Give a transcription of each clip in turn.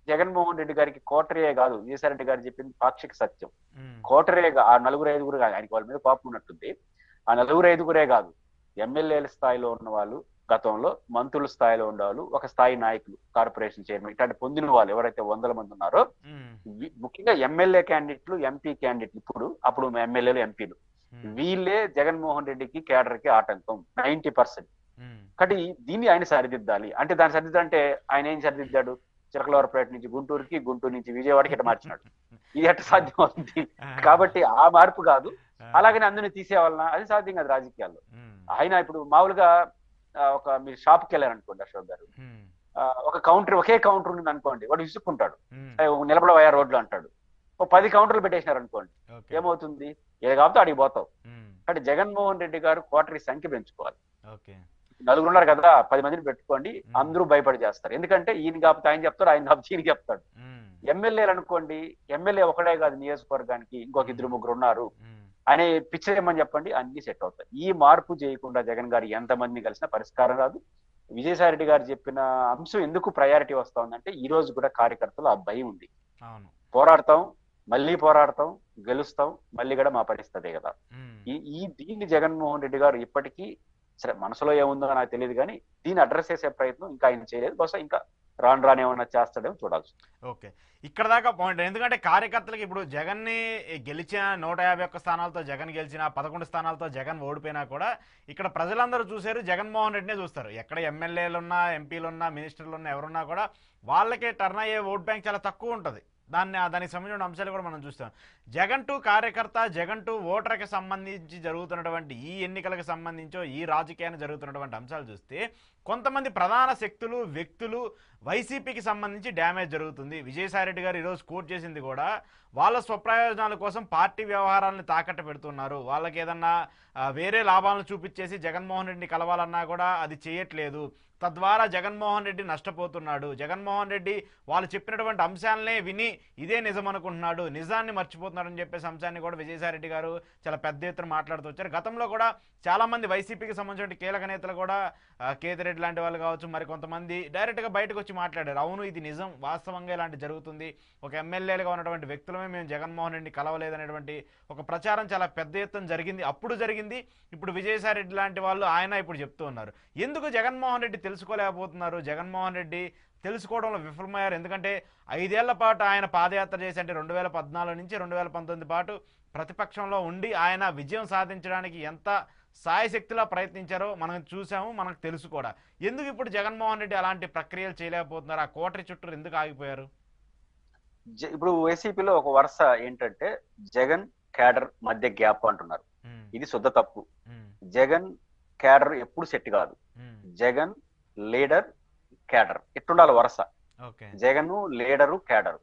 జగన్మోహన్ రెడ్డి గారికి కోటరీయే కాదు, విజయసాయి రెడ్డి గారు చెప్పింది పాక్షిక సత్యం. కోటరీయే ఆ నలుగురు ఐదుగురు కాదు, ఆయనకి వాళ్ళ మీద కోపం ఉన్నట్టుంది. ఆ నలుగురు ఐదుగురే కాదు, ఎమ్మెల్యేల స్థాయిలో ఉన్న వాళ్ళు, గతంలో మంత్రుల స్థాయిలో ఉండేవాళ్ళు, ఒక స్థాయి నాయకులు, కార్పొరేషన్ చైర్మన్, ఇట్లాంటి పొందిన వాళ్ళు ఎవరైతే వందల మంది ఉన్నారో, ముఖ్యంగా ఎమ్మెల్యే క్యాండిడేట్లు, ఎంపీ క్యాండిడేట్లు, అప్పుడు ఎమ్మెల్యేలు, ఎంపీలు, వీళ్ళే జగన్మోహన్ రెడ్డికి కేడర్ కి ఆటంకం 90%. కాబట్టి దీన్ని ఆయన సరిదిద్దాలి. అంటే దాన్ని సరిదిద్దంటే ఆయన ఏం సరిదిద్దాడు? చిలకలవరపేట నుంచి గుంటూరుకి, గుంటూరు నుంచి విజయవాడకి ఇట్లా మార్చినాడు. ఇది ఎట్లా సాధ్యం అవుతుంది? కాబట్టి ఆ మార్పు కాదు, అలాగనే అందరినీ తీసేవాలన్నా అది సాధ్యం కాదు రాజకీయాల్లో. ఆయన ఇప్పుడు మామూలుగా ఒక మీరు షాప్కి వెళ్ళారనుకోండి అశోక్ గారు, ఒక కౌంటర్, ఒకే కౌంటర్ ఉంది అనుకోండి, వాడు విసుక్కుంటాడు, నిలబడవయా రోడ్లు అంటాడు. ఓ 10 కౌంటర్లు పెట్టేసినారు అనుకోండి, ఏమవుతుంది? ఏది కాబట్టి అడిగి పోతావు. అంటే జగన్మోహన్ రెడ్డి గారు కోటరీ సంఖ్య పెంచుకోవాలి. నలుగురు ఉన్నారు కదా, 10 మందిని పెట్టుకోండి, అందరూ భయపడి చేస్తారు. ఎందుకంటే ఈయన కాకపోతే ఆయన చెప్తాడు, ఆయన కాకపోతే ఈయన చెప్తాడు. ఎమ్మెల్యేలు అనుకోండి, ఎమ్మెల్యే ఒకడే కాదు, నియోజకవర్గానికి ఇంకొక ఇద్దరు ముగ్గురు ఉన్నారు అనే పిక్చర్ ఏమని చెప్పండి, అన్ని సెట్ అవుతాయి. ఈ మార్పు చేయకుండా జగన్ గారు ఎంతమందిని కలిసినా పరిష్కారం రాదు. విజయసాయి రెడ్డి గారు చెప్పిన అంశం ఎందుకు ప్రయారిటీ వస్తా ఉందంటే, ఈ రోజు కూడా కార్యకర్తలు ఆ భయం ఉంది. పోరాడతాం, మళ్ళీ పోరాడతాం, గెలుస్తాం, మళ్ళీ కూడా మా పరిస్థితే కదా. దీన్ని జగన్మోహన్ రెడ్డి గారు ఇప్పటికీ, సరే మనసులో ఏముందో నాకు తెలియదు కానీ, దీన్ని అడ్రస్ చేసే ప్రయత్నం ఇంకా ఆయన చేయలేదు. బహుశా ఇంకా రాను ఏమన్నా చేస్తాడేమో చూడాల్సి. ఓకే, ఇక్కడ దాకా పాయింట్. ఎందుకంటే కార్యకర్తలకు ఇప్పుడు జగన్ని గెలిచిన 151 స్థానాలతో జగన్ గెలిచిన, 11 స్థానాలతో జగన్ ఓడిపోయినా కూడా ఇక్కడ ప్రజలందరూ చూశారు, జగన్మోహన్ రెడ్డినే చూస్తారు. ఎక్కడ ఎమ్మెల్యేలున్నా, ఎంపీలున్నా, మినిస్టర్లున్నా, ఎవరున్నా కూడా వాళ్ళకే టర్న్ అయ్యే ఓట్ బ్యాంక్ చాలా తక్కువ ఉంటుంది. దానికి సంబంధించిన అంశాలు కూడా మనం చూస్తాం. జగన్ టు కార్యకర్త, జగన్ టు ఓటర్కి సంబంధించి జరుగుతున్నటువంటి ఈ ఎన్నికలకు సంబంధించో, ఈ రాజకీయాన్ని జరుగుతున్నటువంటి అంశాలు చూస్తే కొంతమంది ప్రధాన శక్తులు, వ్యక్తులు వైసీపీకి సంబంధించి డ్యామేజ్ జరుగుతుంది. విజయసాయి రెడ్డి గారు ఈరోజు కోట్ చేసింది కూడా వాళ్ళ స్వప్రయోజనాల కోసం పార్టీ వ్యవహారాలను తాకట్టు పెడుతున్నారు. వాళ్ళకి ఏదన్నా వేరే లాభాలను చూపించేసి జగన్మోహన్ రెడ్డిని కలవాలన్నా కూడా అది చేయట్లేదు. తద్వారా జగన్మోహన్ రెడ్డి నష్టపోతున్నాడు. జగన్మోహన్ రెడ్డి వాళ్ళు చెప్పినటువంటి అంశాలనే విని ఇదే నిజం అనుకుంటున్నాడు, నిజాన్ని మర్చిపోతున్నాడని చెప్పేసి అంశాన్ని కూడా విజయసాయి రెడ్డి గారు చాలా పెద్ద ఎత్తున మాట్లాడుతూ వచ్చారు. గతంలో కూడా చాలామంది వైసీపీకి సంబంధించిన కీలక నేతలు కూడా, కేతిరెడ్డి లాంటి వాళ్ళు కావచ్చు, మరి కొంతమంది డైరెక్ట్గా బయటకు వచ్చి మాట్లాడారు. అవును, ఇది నిజం, వాస్తవంగా ఇలాంటి జరుగుతుంది, ఒక ఎమ్మెల్యేలుగా ఉన్నటువంటి వ్యక్తులమే మేము జగన్మోహన్ రెడ్డిని కలవలేదనేటువంటి ఒక ప్రచారం చాలా పెద్ద ఎత్తున జరిగింది. అప్పుడు జరిగింది. ఇప్పుడు విజయసాయి రెడ్డి లాంటి వాళ్ళు ఆయన ఇప్పుడు చెప్తూ ఉన్నారు. ఎందుకు జగన్మోహన్ రెడ్డి తెలుసుకోలేకపోతున్నారు? జగన్మోహన్ రెడ్డి తెలుసుకోవడంలో విఫలమయ్యారు. ఎందుకంటే 5 ఏళ్ల పాటు ఆయన పాదయాత్ర చేసి, అంటే 2014 నుంచి 2019 పాటు ప్రతిపక్షంలో ఉండి ఆయన విజయం సాధించడానికి ఎంత సాయశక్తిలా ప్రయత్నించారో మనం చూసాము, మనకు తెలుసు కూడా. ఎందుకు ఇప్పుడు జగన్మోహన్ రెడ్డి అలాంటి ప్రక్రియలు చేయలేకపోతున్నారు? ఆ కోటరీ చుట్టూ ఎందుకు ఆగిపోయారు? ఇప్పుడు వైసీపీలో ఒక వరుస ఏంటంటే, జగన్ క్యాడర్ మధ్య గ్యాప్ అంటున్నారు. ఇది శుద్ధ తప్పు. జగన్ క్యాడర్ ఎప్పుడు సెట్ కాదు. జగన్ లీడర్, క్యాడర్ ఎట్టుండాలి వరుస. Jagan leader, cadre.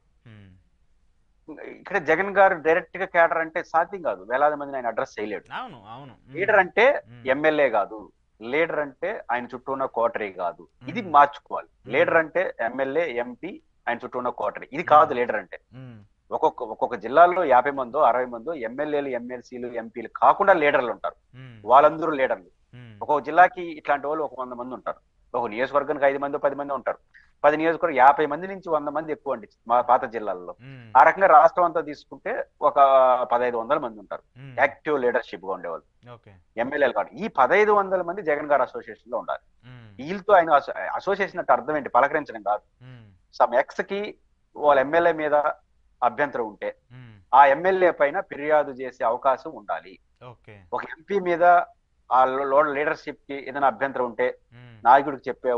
ఇక్కడ జగన్ గారు డైరెక్ట్ గా క్యాడర్ అంటే సాధ్యం కాదు, వేలాది మందిని ఆయన అడ్రస్ చేయలేడు. లీడర్ అంటే ఎమ్మెల్యే కాదు, లీడర్ అంటే ఆయన చుట్టూ ఉన్న కోటరీ కాదు, ఇది మార్చుకోవాలి. లీడర్ అంటే ఎమ్మెల్యే, ఎంపీ, ఆయన చుట్టూ ఉన్న కోటరీ, ఇది కాదు లీడర్ అంటే. ఒక్కొక్క జిల్లాలో 50 మందో 60 మందో ఎమ్మెల్యేలు, ఎమ్మెల్సీలు, ఎంపీలు కాకుండా లీడర్లు ఉంటారు. వాళ్ళందరూ లీడర్లు. ఒక్కొక్క జిల్లాకి ఇట్లాంటి వాళ్ళు 100 మంది ఉంటారు. ఒక నియోజకవర్గానికి 5 మంది 10 మంది ఉంటారు. 10 నియోజకవర్గం 50 మంది నుంచి 100 మంది ఎక్కువ అండి మా పాత జిల్లాల్లో. ఆ రకంగా రాష్ట్రం అంతా తీసుకుంటే ఒక 1500 మంది ఉంటారు యాక్టివ్ లీడర్షిప్ గా ఉండేవాళ్ళు, ఎమ్మెల్యేలు కాదు. ఈ 1500 మంది జగన్ గారు అసోసియేషన్ లో ఉండాలి. వీళ్ళతో ఆయన అసోసియేషన్ అంటే అర్థం ఏంటి? పలకరించడం కాదు. సమ్ ఎక్స్ కి వాళ్ళ ఎమ్మెల్యే మీద అభ్యంతరం ఉంటే ఆ ఎమ్మెల్యే పైన ఫిర్యాదు చేసే అవకాశం ఉండాలి. ఒక ఎంపీ మీద ఆ లీడర్షిప్ కి ఏదైనా అభ్యంతరం ఉంటే నాయకుడికి చెప్పే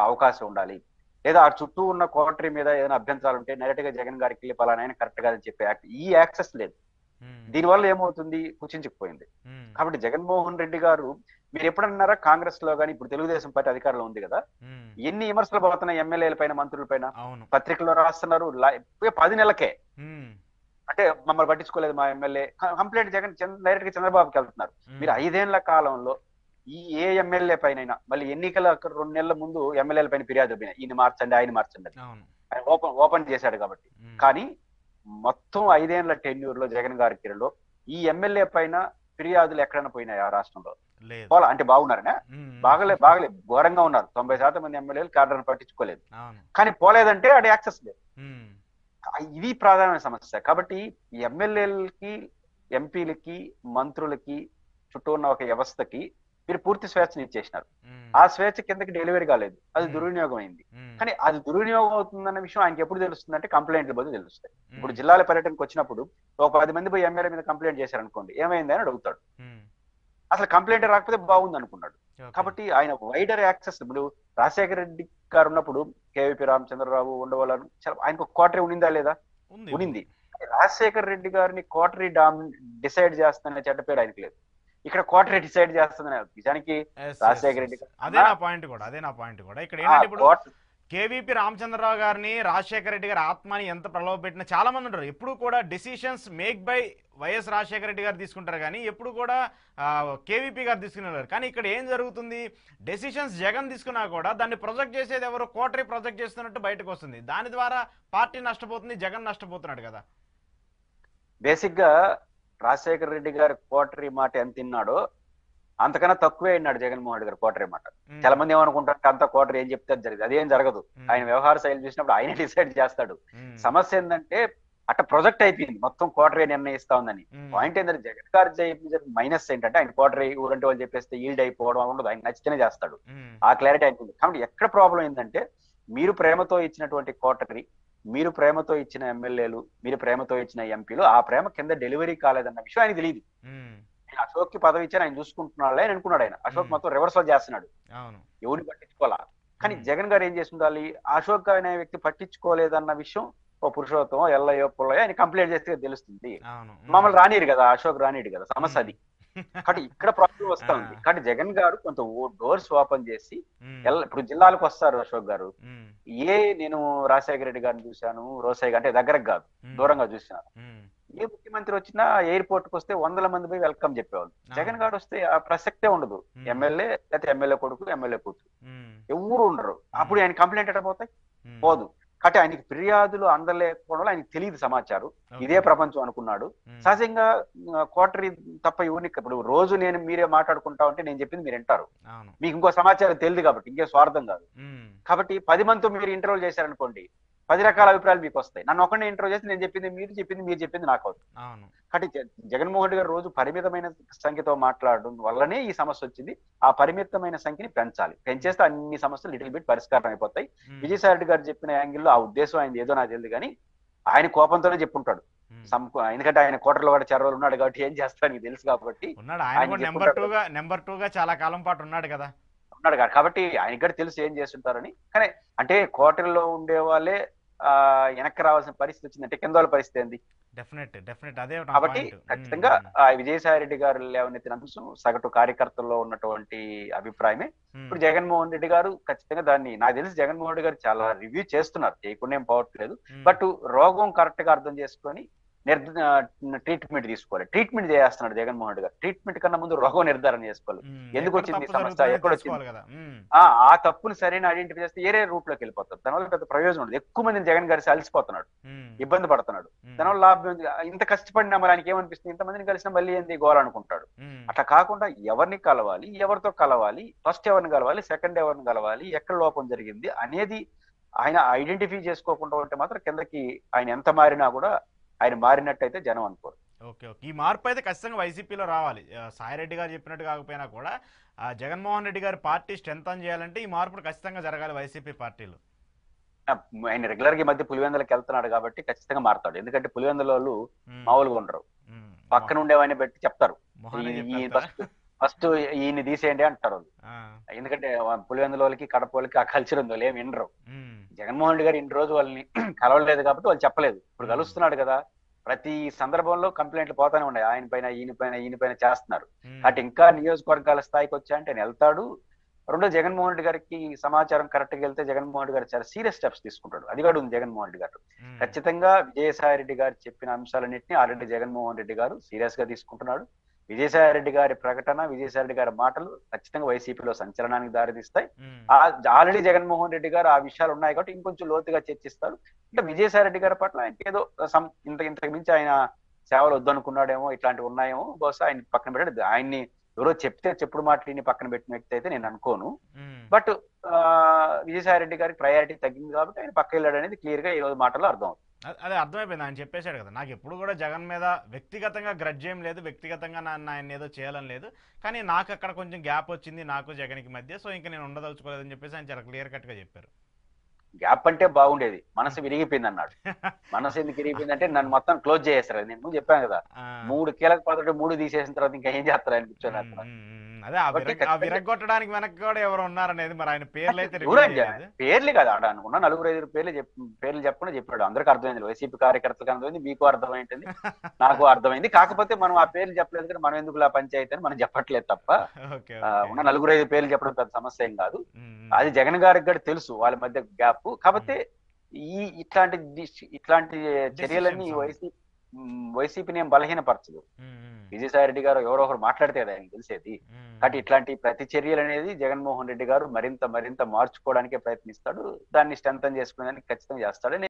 అవకాశం ఉండాలి. లేదా ఆ చుట్టూ ఉన్న కోటరీ మీద ఏదైనా అభ్యంతరాలు ఉంటే డైరెక్ట్ గా జగన్ గారికి వెళ్ళి పలానా కరెక్ట్ కాదని చెప్పే ఈ యాక్సెస్ లేదు. దీనివల్ల ఏమవుతుంది? కుచించుకుపోయింది. కాబట్టి జగన్మోహన్ రెడ్డి గారు, మీరు ఎప్పుడన్నారా కాంగ్రెస్ లో కానీ, ఇప్పుడు తెలుగుదేశం పార్టీ అధికారంలో ఉంది కదా, ఎన్ని విమర్శలు పోతున్నాయి ఎమ్మెల్యేల పైన, మంత్రుల పైన, పత్రికల్లో రాస్తున్నారు 10 నెలలకే. అంటే మమ్మల్ని పట్టించుకోలేదు మా ఎమ్మెల్యే, కంప్లైంట్ జగన్ డైరెక్ట్ గా చంద్రబాబుకి వెళ్తున్నారు. మీరు 5 ఏళ్ల కాలంలో ఏ ఎమ్మెల్యే పైన, మళ్ళీ ఎన్నికల 2 నెలల ముందు ఎమ్మెల్యేల పైన ఫిర్యాదు అయినాయి, ఈయన మార్చండి ఆయన మార్చండి, ఆయన ఓపెన్ చేశాడు కాబట్టి. కానీ మొత్తం 5 ఏళ్ల టెన్యూర్ లో జగన్ గారి కిరణలో ఈ ఎమ్మెల్యే పైన ఫిర్యాదులు ఎక్కడైనా పోయినాయి ఆ రాష్ట్రంలో? పోలా. అంటే బాగున్నారనే? బాగలేదు, ఘోరంగా ఉన్నారు. 90% మంది ఎమ్మెల్యేలు క్యాడర్ని పట్టించుకోలేదు. కానీ పోలేదంటే అది యాక్సెస్ లేదు. ఇది ప్రధానమైన సమస్య. కాబట్టి ఎమ్మెల్యేలకి, ఎంపీలకి, మంత్రులకి చుట్టూ ఉన్న ఒక వ్యవస్థకి మీరు పూర్తి స్వేచ్ఛను ఇచ్చేసినారు. ఆ స్వేచ్ఛ కిందకి డెలివరీ కాలేదు, అది దుర్వినియోగం అయింది. కానీ అది దుర్వినియోగం అవుతుందన్న విషయం ఆయనకి ఎప్పుడు తెలుస్తుంది అంటే కంప్లైంట్ల బదులు తెలుస్తాయి. ఇప్పుడు జిల్లాల పర్యటనకు వచ్చినప్పుడు ఒక 10 మంది పోయి ఎమ్మెల్యే మీద కంప్లైంట్ చేశారనుకోండి, ఏమైంది అని అడుగుతాడు. అసలు కంప్లైంట్ రాకపోతే బాగుంది అనుకున్నాడు. కాబట్టి ఆయన వైడర్ యాక్సెస్. ఇప్పుడు రాజశేఖర రెడ్డి గారు ఉన్నప్పుడు కేవీపీ రామచంద్రరావు ఉండేవాళ్ళు, ఆయనకు కోటరీ ఉండిందా లేదా? ఉండింది. రాజశేఖర రెడ్డి గారిని కోటరీ డిసైడ్ చేస్తున్న చెడ్డ పేరు ఆయనకి లేదు. ఇక్కడ కోటరీ డిసైడ్ చేస్తుందని నిజానికి రాజశేఖర రెడ్డి గారు. అదే నా పాయింట్ కూడా ఇక్కడ ఏంటంటే ఇప్పుడు కేవీపీ రామచంద్రరావు గారిని రాజశేఖర రెడ్డి గారి ఆత్మని ఎంత ప్రలోభ పెట్టినా చాలా మంది ఉంటారు. ఎప్పుడు కూడా decisions make by YS Rajasekhara Reddy గారు తీసుకుంటారు, కానీ ఎప్పుడు కూడా కేవీపీ గారు తీసుకునేవారు. కానీ ఇక్కడ ఏం జరుగుతుంది, డెసిషన్స్ జగన్ తీసుకున్నా కూడా దాన్ని ప్రొజెక్ట్ చేసేది ఎవరు? కోటరీ ప్రొజెక్ట్ చేస్తున్నట్టు బయటకు వస్తుంది. దాని ద్వారా పార్టీ నష్టపోతుంది, జగన్ నష్టపోతున్నాడు కదా. బేసిక్ గా రాజశేఖర రెడ్డి గారి కోటరీ మాట ఎంత తిన్నాడో అంతకన్నా తక్కువే అయినాడు జగన్మోహన్ రెడ్డి గారు కోటరీ మాట. చాలా మంది ఏమనుకుంటారు, అంత కోటరీ ఏం చెప్తే జరిగింది, అదేం జరగదు. ఆయన వ్యవహార శైలి చూసినప్పుడు ఆయన డిసైడ్ చేస్తాడు. సమస్య ఏంటంటే అట్ట ప్రొజెక్ట్ అయిపోయింది, మొత్తం కోటరీ నిర్ణయిస్తా ఉందని. పాయింట్ ఏంటంటే జగన్ గారు మైనస్ ఏంటంటే ఆయన కోటరీ ఊరంటే వాళ్ళు చెప్పేస్తే ఈల్డ్ అయిపోవడం ఉండదు, ఆయన నచ్చితేనే చేస్తాడు. ఆ క్లారిటీ ఆయనకు ఉంది. కాబట్టి ఎక్కడ ప్రాబ్లం ఏంటంటే మీరు ప్రేమతో ఇచ్చినటువంటి కోటరీ, మీరు ప్రేమతో ఇచ్చిన ఎమ్మెల్యేలు, మీరు ప్రేమతో ఇచ్చిన ఎంపీలు, ఆ ప్రేమ కింద డెలివరీ కాలేదన్న విషయం ఆయనకు తెలియదు. అశోక్ కి పదవి ఇచ్చాను ఆయన చూసుకుంటున్నాడు అని అనుకున్నాడు. ఆయన అశోక్ మొత్తం రివర్సల్ చేస్తున్నాడు, ఎవరిని పట్టించుకోవాలా. కానీ జగన్ గారు ఏం చేసి ఉండాలి, అశోక్ అనే వ్యక్తి పట్టించుకోలేదన్న విషయం ఓ పురుషోత్తం ఎల్లయ్యో పుల్లయ్యో ఆయన కంప్లైంట్ చేస్తే తెలుస్తుంది. మమ్మల్ని రానిరు కదా, అశోక్ రానిడు కదా, సమస్య అది. కాబట్టి ఇక్కడ ప్రాబ్లం వస్తా ఉంది. కాబట్టి జగన్ గారు కొంత డోర్స్ ఓపెన్ చేసి ఇప్పుడు జిల్లాలకు వస్తారు అశోక్ గారు. నేను రాజశేఖర రెడ్డి గారిని చూశాను, రోసయ్య అంటే దగ్గరకు కాదు దూరంగా చూసినాను. ఏ ముఖ్యమంత్రి వచ్చినా ఎయిర్పోర్ట్ కు వస్తే 100 మంది పోయి వెల్కమ్ చెప్పేవాళ్ళు. జగన్ గారు వస్తే ఆ ప్రసక్తే ఉండదు. ఎమ్మెల్యే లేకపోతే ఎమ్మెల్యే కొడుకు, ఎమ్మెల్యే కూతురు, ఎవరు ఉండరు. అప్పుడు ఆయన కంప్లైంట్ ఎట్లా పోతాయి? పోదు. కాబట్టి ఆయనకి ఫిర్యాదులు అందలేకపోవడం ఆయనకి తెలియదు సమాచారం. ఇదే ప్రపంచం అనుకున్నాడు. సహజంగా కోటరీ తప్ప ఎవరిని ఇప్పుడు రోజు మీరే మాట్లాడుకుంటా ఉంటే నేను చెప్పింది మీరు వింటారు. మీకు ఇంకో సమాచారం తెలియదు కాబట్టి, ఇంకే స్వార్థం కాదు. కాబట్టి 10 మందితో మీరు ఇంటర్వ్యూ చేశారనుకోండి, 10 రకాల అభిప్రాయాలు మీకు వస్తాయి. నన్ను ఒకరిని ఇంటర్వ్యూ చేసి నేను చెప్పింది మీరు చెప్పింది నాకు అవుతుంది. కాబట్టి జగన్మోహన్ రెడ్డి గారు రోజు పరిమితమైన సంఖ్యతో మాట్లాడడం వల్లనే ఈ సమస్య వచ్చింది. ఆ పరిమితమైన సంఖ్యని పెంచాలి. పెంచేస్తే అన్ని సమస్యలు లిటిల్ బిట్ పరిష్కారం అయిపోతాయి. విజయసాయి రెడ్డి గారు చెప్పిన యాంగిల్లో ఆ ఉద్దేశం ఆయన ఏదో నాకు తెలియదు, కానీ ఆయన కోపంతోనే చెప్పుంటాడు. ఎందుకంటే ఆయన కోటలో కూడా చెరవలు ఉన్నాడు కాబట్టి ఏం చేస్తాడు నీకు తెలుసు కాబట్టి నెంబర్ 2 గా చాలా కాలం పాటు ఉన్నాడు కదా. కాబట్టి ఆయనకి కూడా తెలుసు ఏం చేస్తుంటారని. కానీ అంటే కోటరీలో ఉండే వాళ్ళే వెనక్కి రావాల్సిన పరిస్థితి వచ్చిందంటే కింద వాళ్ళ పరిస్థితి ఏంది? డెఫినెట్ అదే. కాబట్టి ఖచ్చితంగా విజయసాయి రెడ్డి గారు లేవనెత్తిన అంశం సగటు కార్యకర్తల్లో ఉన్నటువంటి అభిప్రాయమే. ఇప్పుడు జగన్మోహన్ రెడ్డి గారు ఖచ్చితంగా దాన్ని, నాకు తెలిసి జగన్మోహన్ రెడ్డి గారు చాలా రివ్యూ చేస్తున్నారు, చేయకుండా ఏం పోవట్లేదు. బట్ రోగం కరెక్ట్ గా అర్థం చేసుకొని ట్రీట్మెంట్ తీసుకోవాలి. ట్రీట్మెంట్ చేస్తున్నాడు జగన్మోహన్ రెడ్డి గారు. ట్రీట్మెంట్ కన్నా ముందు రోగం నిర్ధారణ చేసుకోవాలి. ఎందుకు వచ్చింది సమస్య, ఎక్కడ వచ్చింది, ఆ తప్పును సరైన ఐడెంటిఫై చేస్తే ఏరే రూట్ లోకి వెళ్ళిపోతారు. దానివల్ల పెద్ద ప్రయోజనం ఉండదు. ఎక్కువ మంది జగన్ గారి అలసిపోతున్నాడు, ఇబ్బంది పడుతున్నాడు. దానివల్ల లాభం ఇంత కష్టపడినా మరి ఆయనకి ఏమనిపిస్తుంది, ఇంతమందిని కలిసినా మళ్ళీ ఏంది గోవాలనుకుంటాడు. అట్లా కాకుండా ఎవరిని కలవాలి, ఎవరితో కలవాలి, ఫస్ట్ ఎవరిని కలవాలి, సెకండ్ ఎవరిని కలవాలి, ఎక్కడ లోపం జరిగింది అనేది ఆయన ఐడెంటిఫై చేసుకోకుండా ఉంటే మాత్రం కిందకి ఆయన ఎంత మారినా కూడా ఆయన మారినట్టయితే జనం అనుకోరు. ఓకే. ఈ మార్పు అయితే ఖచ్చితంగా వైసీపీలో రావాలి. సాయిరెడ్డి గారు చెప్పినట్టు కాకపోయినా కూడా జగన్మోహన్ రెడ్డి గారి పార్టీ స్ట్రెంథన్ చేయాలంటే ఈ మార్పులు ఖచ్చితంగా జరగాలి వైసీపీ పార్టీలో. ఆయన రెగ్యులర్ గా మధ్య పులివెందులకు వెళ్తున్నాడు కాబట్టి ఖచ్చితంగా మారుతాడు. ఎందుకంటే పులివెందుల వాళ్ళు మామూలుగా ఉండరు, పక్కన ఉండేవాడిని బట్టి చెప్తారు, ఫస్ట్ ఈయన తీసేయండి అంటారు వాళ్ళు. ఎందుకంటే పులివెందుల వాళ్ళకి, కడప వాళ్ళకి ఆ కల్చర్ ఉంది, వాళ్ళు ఏమి వినరు. జగన్మోహన్ రెడ్డి గారు ఇన్ని రోజు వాళ్ళని కలవలేదు కాబట్టి వాళ్ళు చెప్పలేదు. ఇప్పుడు కలుస్తున్నాడు కదా, ప్రతి సందర్భంలో కంప్లైంట్లు పోతానే ఉన్నాయి, ఆయన పైన ఈయన పైన చేస్తున్నారు. అటు ఇంకా నియోజకవర్గాల స్థాయికి వచ్చాయంటే ఆయన వెళ్తాడు. రెండో జగన్మోహన్ రెడ్డి గారికి సమాచారం కరెక్ట్ గా వెళ్తే జగన్మోహన్ రెడ్డి గారు చాలా సీరియస్ స్టెప్స్ తీసుకుంటాడు. అది కూడా ఉంది జగన్మోహన్ రెడ్డి గారు. ఖచ్చితంగా విజయసాయి రెడ్డి గారు చెప్పిన అంశాలన్నింటినీ ఆల్రెడీ జగన్మోహన్ రెడ్డి గారు సీరియస్ గా తీసుకుంటున్నాడు. విజయసాయి రెడ్డి గారి ప్రకటన, విజయసాయి రెడ్డి గారి మాటలు ఖచ్చితంగా వైసీపీలో సంచలనానికి దారితీస్తాయి. ఆల్రెడీ జగన్మోహన్ రెడ్డి గారు ఆ విషయాలు ఉన్నాయి కాబట్టి ఇంకొంచెం లోతుగా చర్చిస్తారు. అంటే విజయసాయి రెడ్డి గారి పట్ల ఆయనకి ఏదో ఇంతకు మించి ఆయన సేవలు వద్దనుకున్నాడేమో, ఇట్లాంటివి ఉన్నాయేమో, బహుశా ఆయన పక్కన పెట్టాడు. ఆయన్ని ఎవరో చెప్తే చెప్పుడు మాటలని పక్కన పెట్టిన వ్యక్తి అయితే నేను అనుకోను. బట్ విజయసాయి రెడ్డి గారికి ప్రయారిటీ తగ్గింది కాబట్టి ఆయన పక్క వెళ్ళాడు అనేది క్లియర్ గా ఈ రోజు మాటల్లో అర్థం అవుతుంది. అదే అర్థమైపోయింది. ఆయన చెప్పేశాడు కదా! నాకెప్పుడు కూడా జగన్ మీద వ్యక్తిగతంగా గ్రడ్జ్ ఏం లేదు. వ్యక్తిగతంగా ఆయన్ని ఏదో చేయాలని లేదు. కానీ నాకక్కడ కొంచెం గ్యాప్ వచ్చింది నాకు జగన్‌కి మధ్య. సో, ఇంక నేను ఉండదలుచుకోలేదని చెప్పేసి ఆయన చాలా క్లియర్ కట్‌గా చెప్పారు. గ్యాప్ అంటే బాగుండేది, మనసు విరిగిపోయింది అన్నాడు. మనసు ఎందుకు విరిగిపోయిందంటే నన్ను మొత్తం క్లోజ్ చేసేస్తారు. నేను ముందు చెప్పాను కదా, ఆ! 3 కీలక పాత్రలు 3 తీసేసిన తర్వాత ఇంకా ఏం చేస్తారు ఆయన కూర్చొని హ్మ్. అక్కడ. హ్మ్. హ్మ్. అదే ఆ కాబట్టి ఆ ఖచ్చితంగా విరగ్గొట్టడానికి వెనక కూడా ఎవరు ఉన్నారనేది మరి ఆయన పేర్లైతే రివీల్ దూరం చేయలేదు. పేర్లు కదా ఆడ ఉన్న 4, 5 పేర్లు చెప్పకుండా చెప్పాడు. అందరికీ అర్థమైంది, వైసీపీ కార్యకర్తలకు అర్థమైంది, మీకు అర్థమైంది, నాకు అర్థమైంది. కాకపోతే మనం ఆ పేర్లు చెప్పలేదు కానీ మనం ఎందుకు ఆ పంచాయతీ అని మనం చెప్పట్లేదు తప్ప ఓకే. ఓకే. ఉన్న 4, 5 పేర్లు చెప్పడం పెద్ద సమస్య ఏం కాదు. హ్మ్. అది హ్మ్. జగన్ గారికి కూడా తెలుసు వాళ్ళ మధ్య గ్యాప్. కాకపోతే ఇట్లాంటి ఇట్లాంటి చర్యలన్నీ డెసిషన్స్ అవును. వైసీపీని ఏం బలహీనపరచదు. హ్మ్. హ్మ్. విజయసాయి రెడ్డి గారు ఎవరో ఒకరు మాట్లాడితే కదా ఆయనకి తెలిసేది. హ్మ్. కాబట్టి ఇట్లాంటి ప్రతి చర్యలు అనేది జగన్మోహన్ రెడ్డి గారు మరింత మరింత మార్చుకోవడానికే ప్రయత్నిస్తాడు. దాన్ని స్ట్రెంథన్ చేసుకునేదానికి ఖచ్చితంగా చేస్తాడు.